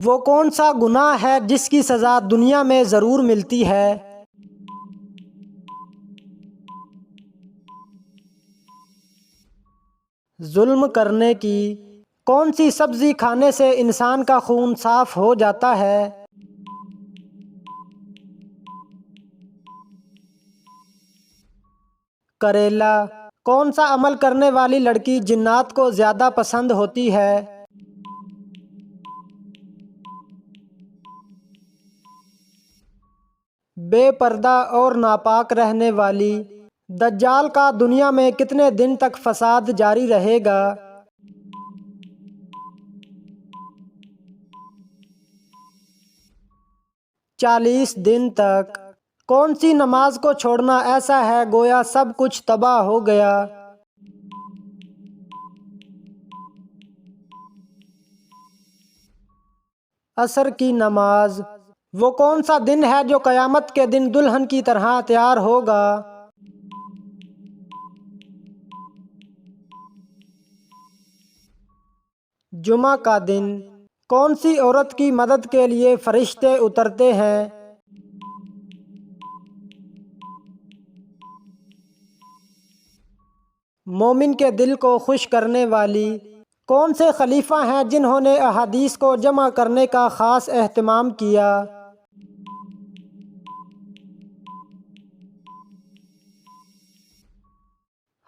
وہ کون سا گناہ ہے جس کی سزا دنیا میں ضرور ملتی ہے؟ ظلم کرنے کی۔ کون سی سبزی کھانے سے انسان کا خون صاف ہو جاتا ہے؟ کریلا۔ کون سا عمل کرنے والی لڑکی جنات کو زیادہ پسند ہوتی ہے؟ بے پردہ اور ناپاک رہنے والی۔ دجال کا دنیا میں کتنے دن تک فساد جاری رہے گا؟ 40 دن تک۔ کون سی نماز کو چھوڑنا ایسا ہے گویا سب کچھ تباہ ہو گیا؟ عصر کی نماز۔ وہ کون سا دن ہے جو قیامت کے دن دلہن کی طرح تیار ہوگا؟ جمعہ کا دن۔ کون سی عورت کی مدد کے لیے فرشتے اترتے ہیں؟ مومن کے دل کو خوش کرنے والی۔ کون سے خلیفہ ہیں جنہوں نے احادیث کو جمع کرنے کا خاص اہتمام کیا؟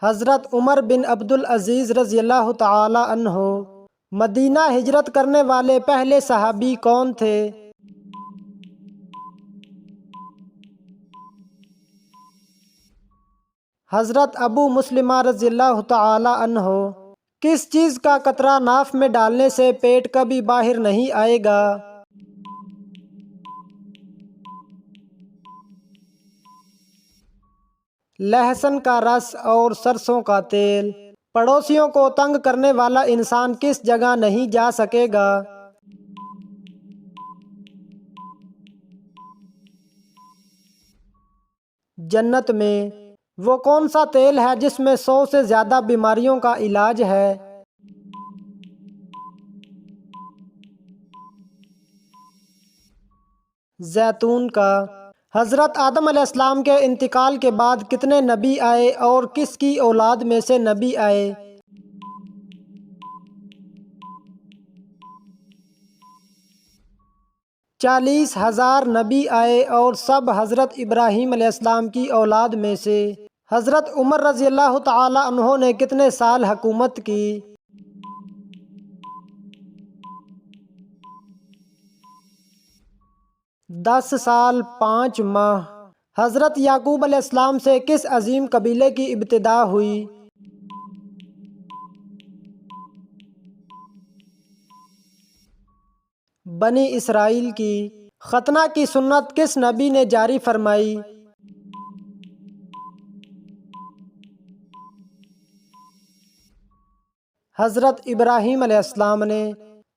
حضرت عمر بن عبدالعزیز رضی اللہ تعالی عنہ۔ مدینہ ہجرت کرنے والے پہلے صحابی کون تھے؟ حضرت ابو مسلمہ رضی اللہ تعالی عنہ۔ کس چیز کا قطرہ ناف میں ڈالنے سے پیٹ کبھی باہر نہیں آئے گا؟ لہسن کا رس اور سرسوں کا تیل۔ پڑوسیوں کو تنگ کرنے والا انسان کس جگہ نہیں جا سکے گا؟ جنت میں۔ وہ کون سا تیل ہے جس میں 100 سے زیادہ بیماریوں کا علاج ہے؟ زیتون کا۔ حضرت آدم علیہ السلام کے انتقال کے بعد کتنے نبی آئے اور کس کی اولاد میں سے نبی آئے؟ 40,000 نبی آئے اور سب حضرت ابراہیم علیہ السلام کی اولاد میں سے۔ حضرت عمر رضی اللہ تعالی عنہ نے کتنے سال حکومت کی؟ 10 سال 5 ماہ۔ حضرت یعقوب علیہ السلام سے کس عظیم قبیلے کی ابتدا ہوئی؟ بنی اسرائیل کی۔ ختنہ کی سنت کس نبی نے جاری فرمائی؟ حضرت ابراہیم علیہ السلام نے۔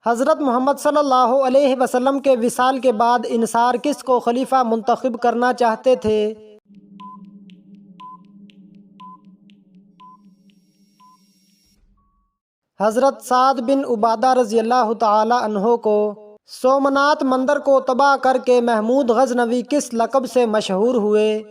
حضرت محمد صلی اللہ علیہ وسلم کے وصال کے بعد انصار کس کو خلیفہ منتخب کرنا چاہتے تھے؟ حضرت سعد بن عبادہ رضی اللہ تعالی عنہ کو۔ سومنات مندر کو تباہ کر کے محمود غزنوی کس لقب سے مشہور ہوئے؟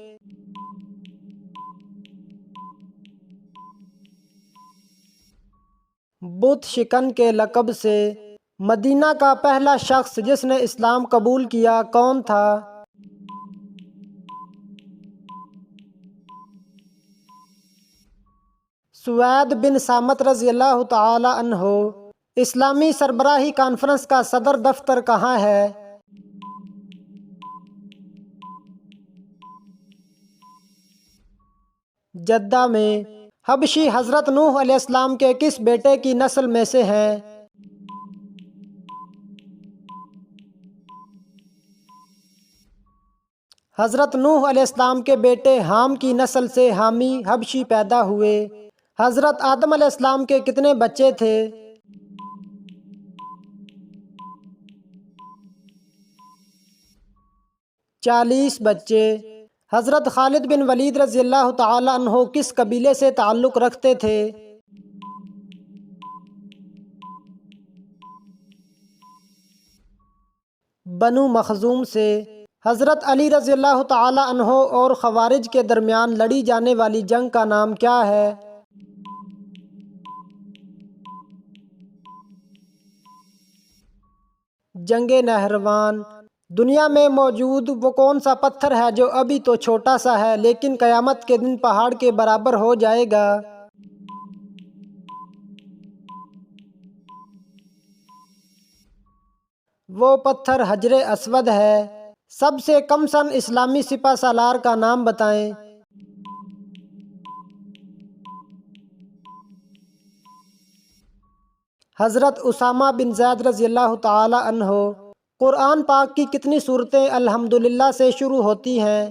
بت شکن کے لقب سے۔ مدینہ کا پہلا شخص جس نے اسلام قبول کیا کون تھا؟ سوید بن صامت رضی اللہ تعالی عنہ۔ اسلامی سربراہی کانفرنس کا صدر دفتر کہاں ہے؟ جدہ میں۔ حبشی حضرت نوح علیہ السلام کے کس بیٹے کی نسل میں سے ہیں؟ حضرت نوح علیہ السلام کے بیٹے حام کی نسل سے حامی حبشی پیدا ہوئے۔ حضرت آدم علیہ السلام کے کتنے بچے تھے؟ 40 بچے۔ حضرت خالد بن ولید رضی اللہ تعالی عنہ کس قبیلے سے تعلق رکھتے تھے؟ بنو مخزوم سے۔ حضرت علی رضی اللہ تعالی عنہ اور خوارج کے درمیان لڑی جانے والی جنگ کا نام کیا ہے؟ جنگ نہروان۔ دنیا میں موجود وہ کون سا پتھر ہے جو ابھی تو چھوٹا سا ہے لیکن قیامت کے دن پہاڑ کے برابر ہو جائے گا؟ وہ پتھر حجر اسود ہے۔ سب سے کم سن اسلامی سپہ سالار کا نام بتائیں۔ حضرت اسامہ بن زید رضی اللہ تعالی عنہ۔ قرآن پاک کی کتنی سورتیں الحمدللہ سے شروع ہوتی ہیں؟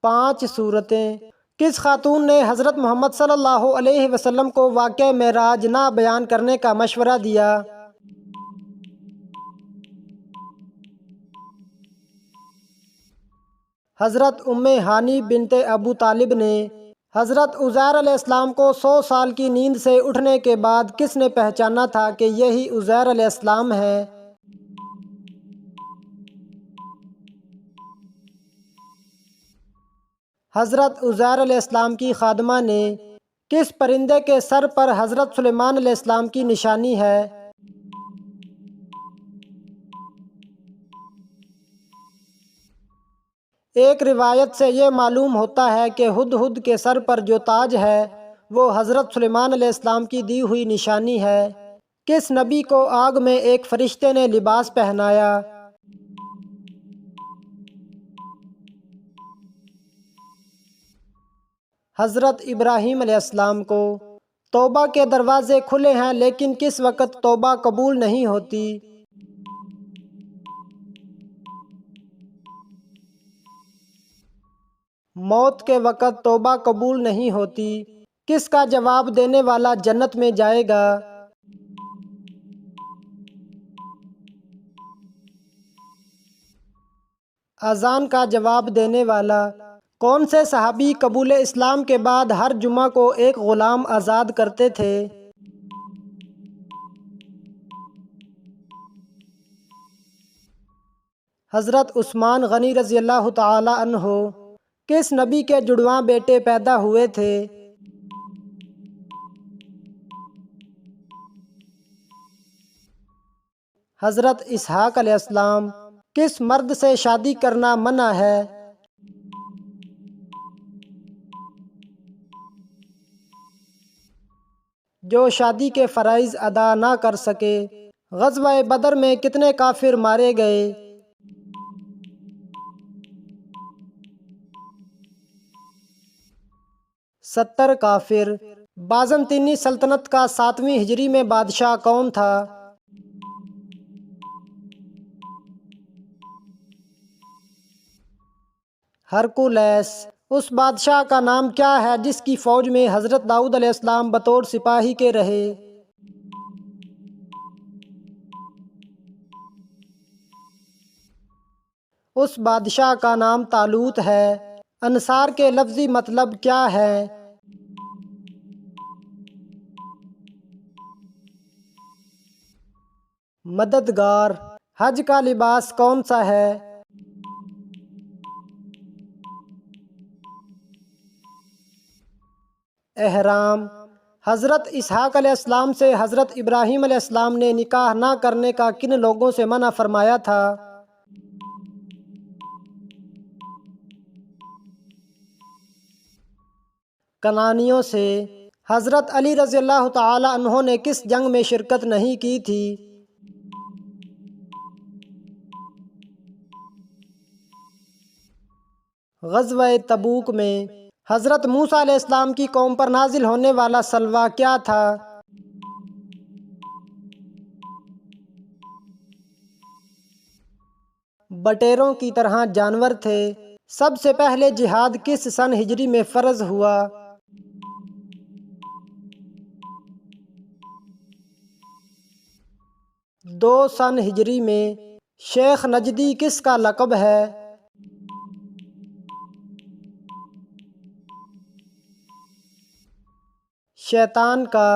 5 سورتیں۔ کس خاتون نے حضرت محمد صلی اللہ علیہ وسلم کو واقعہ معراج نہ بیان کرنے کا مشورہ دیا؟ حضرت ام ہانی بنت ابو طالب نے۔ حضرت عزیر علیہ السلام کو 100 سال کی نیند سے اٹھنے کے بعد کس نے پہچانا تھا کہ یہی عزیر علیہ السلام ہے؟ حضرت عزیر علیہ السلام کی خادمہ نے۔ کس پرندے کے سر پر حضرت سلیمان علیہ السلام کی نشانی ہے؟ ایک روایت سے یہ معلوم ہوتا ہے کہ ہدہد کے سر پر جو تاج ہے وہ حضرت سلیمان علیہ السلام کی دی ہوئی نشانی ہے۔ کس نبی کو آگ میں ایک فرشتے نے لباس پہنایا؟ حضرت ابراہیم علیہ السلام کو۔ توبہ کے دروازے کھلے ہیں لیکن کس وقت توبہ قبول نہیں ہوتی؟ موت کے وقت توبہ قبول نہیں ہوتی۔ کس کا جواب دینے والا جنت میں جائے گا؟ اذان کا جواب دینے والا۔ کون سے صحابی قبول اسلام کے بعد ہر جمعہ کو ایک غلام آزاد کرتے تھے؟ حضرت عثمان غنی رضی اللہ تعالی عنہ۔ کس نبی کے جڑواں بیٹے پیدا ہوئے تھے؟ حضرت اسحاق علیہ السلام۔ کس مرد سے شادی کرنا منع ہے؟ جو شادی کے فرائض ادا نہ کر سکے۔ غزوہ بدر میں کتنے کافر مارے گئے؟ 70 کافر۔ بازنطینی سلطنت کا 7ویں ہجری میں بادشاہ کون تھا؟ ہرکولیس۔ اس بادشاہ کا نام کیا ہے جس کی فوج میں حضرت داؤد علیہ السلام بطور سپاہی کے رہے؟ اس بادشاہ کا نام طالوت ہے۔ انصار کے لفظی مطلب کیا ہے؟ مددگار۔ حج کا لباس کون سا ہے؟ احرام۔ حضرت اسحاق علیہ السلام سے حضرت ابراہیم علیہ السلام نے نکاح نہ کرنے کا کن لوگوں سے منع فرمایا تھا؟ کنعانیوں سے۔ حضرت علی رضی اللہ تعالی عنہ نے کس جنگ میں شرکت نہیں کی تھی؟ غزوہ تبوک میں۔ حضرت موسیٰ علیہ السلام کی قوم پر نازل ہونے والا سلوہ کیا تھا؟ بٹیروں کی طرح جانور تھے۔ سب سے پہلے جہاد کس سن ہجری میں فرض ہوا؟ 2 سن ہجری میں۔ شیخ نجدی کس کا لقب ہے؟ شیطان کا۔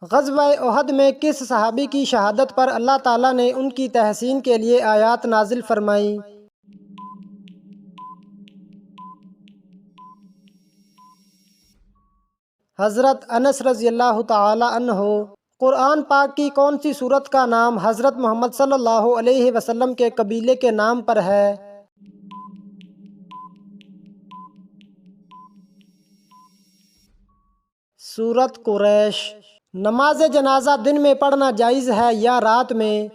غزوہ احد میں کس صحابی کی شہادت پر اللہ تعالیٰ نے ان کی تحسین کے لیے آیات نازل فرمائیں؟ حضرت انس رضی اللہ تعالی عنہ۔ قرآن پاک کی کون سی سورت کا نام حضرت محمد صلی اللہ علیہ وسلم کے قبیلے کے نام پر ہے؟ سورت قریش۔ نماز جنازہ دن میں پڑھنا جائز ہے یا رات میں؟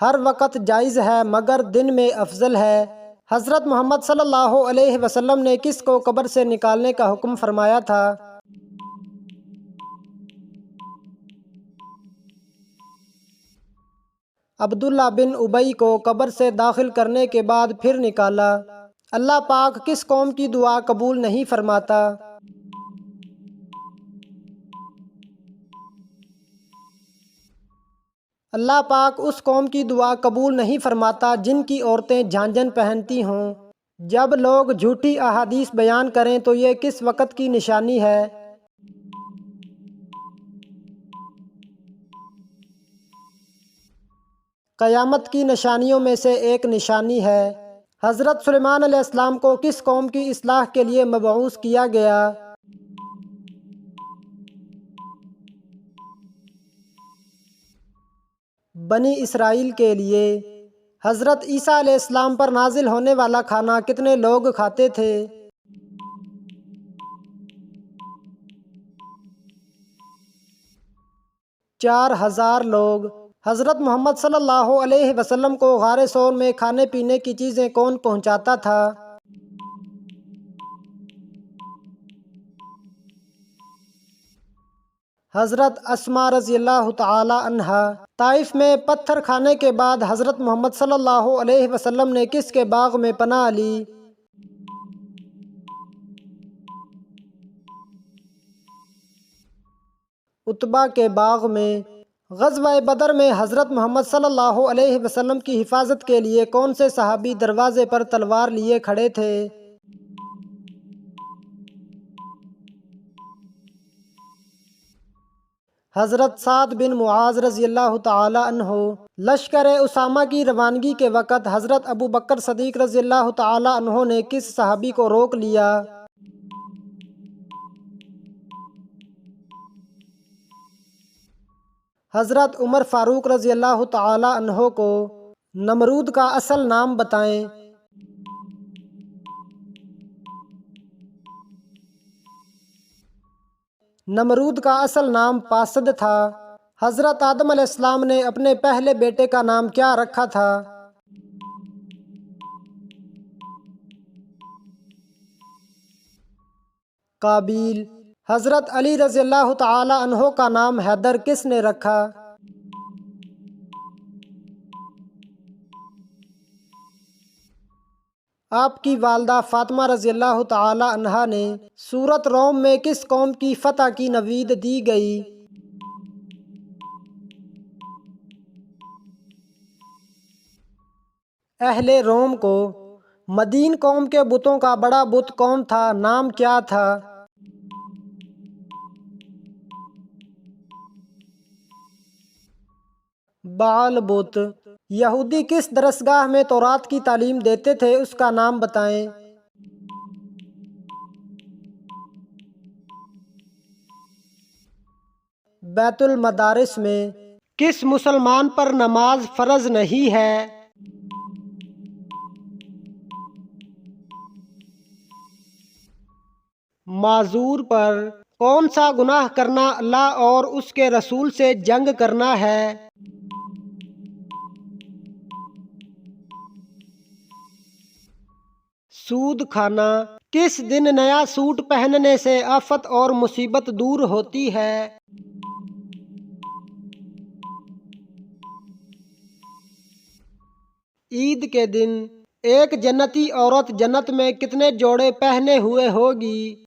ہر وقت جائز ہے مگر دن میں افضل ہے۔ حضرت محمد صلی اللہ علیہ وسلم نے کس کو قبر سے نکالنے کا حکم فرمایا تھا؟ عبداللہ بن ابی کو قبر سے داخل کرنے کے بعد پھر نکالا۔ اللہ پاک کس قوم کی دعا قبول نہیں فرماتا؟ اللہ پاک اس قوم کی دعا قبول نہیں فرماتا جن کی عورتیں جھانجھن پہنتی ہوں۔ جب لوگ جھوٹی احادیث بیان کریں تو یہ کس وقت کی نشانی ہے؟ قیامت کی نشانیوں میں سے ایک نشانی ہے۔ حضرت سلیمان علیہ السلام کو کس قوم کی اصلاح کے لیے مبعوث کیا گیا؟ بنی اسرائیل کے لیے۔ حضرت عیسیٰ علیہ السلام پر نازل ہونے والا کھانا کتنے لوگ کھاتے تھے؟ چار 1000 لوگ۔ حضرت محمد صلی اللہ علیہ وسلم کو غار ثور میں کھانے پینے کی چیزیں کون پہنچاتا تھا؟ حضرت اسماء رضی اللہ تعالی عنہا۔ طائف میں پتھر کھانے کے بعد حضرت محمد صلی اللہ علیہ وسلم نے کس کے باغ میں پناہ لی؟ عتبہ کے باغ میں۔ غزوہ بدر میں حضرت محمد صلی اللہ علیہ وسلم کی حفاظت کے لیے کون سے صحابی دروازے پر تلوار لیے کھڑے تھے؟ حضرت سعد بن معاذ رضی اللہ تعالی عنہ۔ لشکر اسامہ کی روانگی کے وقت حضرت ابو بکر صدیق رضی اللہ تعالی عنہ نے کس صحابی کو روک لیا؟ حضرت عمر فاروق رضی اللہ تعالی عنہ کو۔ نمرود کا اصل نام بتائیں۔ نمرود کا اصل نام پاسد تھا۔ حضرت آدم علیہ السلام نے اپنے پہلے بیٹے کا نام کیا رکھا تھا؟ قابیل۔ حضرت علی رضی اللہ تعالی عنہ کا نام حیدر کس نے رکھا؟ آپ کی والدہ فاطمہ رضی اللہ تعالی عنہا نے۔ سورۃ روم میں کس قوم کی فتح کی نوید دی گئی؟ اہل روم کو۔ مدین قوم کے بتوں کا بڑا بت کون تھا؟ نام کیا تھا؟ بعل بت۔ یہودی کس درسگاہ میں تورات کی تعلیم دیتے تھے اس کا نام بتائیں۔ بیت المدارس میں۔ کس مسلمان پر نماز فرض نہیں ہے؟ معذور پر۔ کون سا گناہ کرنا اللہ اور اس کے رسول سے جنگ کرنا ہے؟ سود کھانا۔ کس دن نیا سوٹ پہننے سے آفت اور مصیبت دور ہوتی ہے؟ عید کے دن۔ ایک جنتی عورت جنت میں کتنے جوڑے پہنے ہوئے ہوگی؟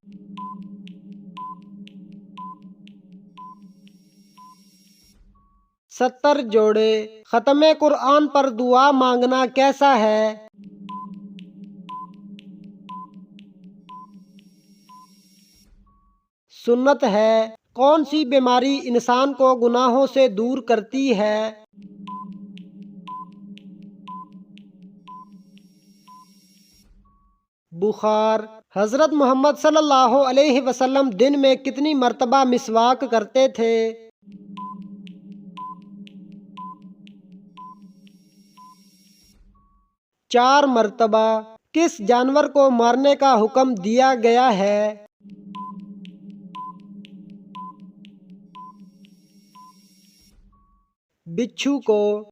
70 جوڑے۔ ختم قرآن پر دعا مانگنا کیسا ہے؟ سنت ہے۔ کون سی بیماری انسان کو گناہوں سے دور کرتی ہے؟ بخار۔ حضرت محمد صلی اللہ علیہ وسلم دن میں کتنی مرتبہ مسواک کرتے تھے؟ 4 مرتبہ۔ کس جانور کو مارنے کا حکم دیا گیا ہے؟ بچھو کو۔